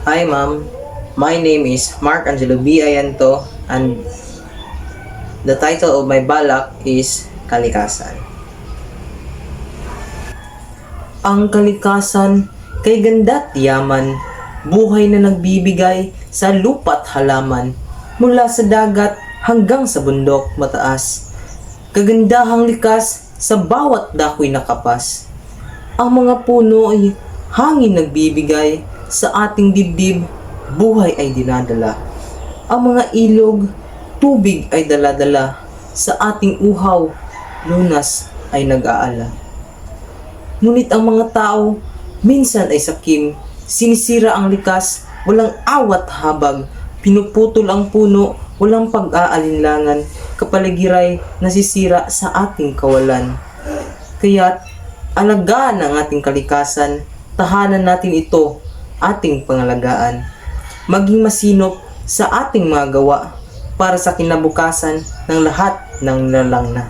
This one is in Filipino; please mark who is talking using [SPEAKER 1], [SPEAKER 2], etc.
[SPEAKER 1] Hi ma'am, my name is Mark Angelo B. Ayanto and the title of my balak is Kalikasan. Ang kalikasan kay ganda't yaman, buhay na nagbibigay sa lupa't halaman, mula sa dagat hanggang sa bundok mataas. Kagandahang likas sa bawat dako'y nakapas. Ang mga puno ay hangin nagbibigay, sa ating dibdib buhay ay dinadala. Ang mga ilog, tubig ay daladala, sa ating uhaw, lunas ay nag-aala. Ngunit ang mga tao, minsan ay sakim, sinisira ang likas, walang awat habag, pinuputol ang puno, walang pag-aalinlangan, kapaligiray nasisira sa ating kawalan. Kaya't alagaan ang ating kalikasan, tahanan natin ito, ating pangalagaan. Maging masinop sa ating mga gawa para sa kinabukasan ng lahat ng nilalang na.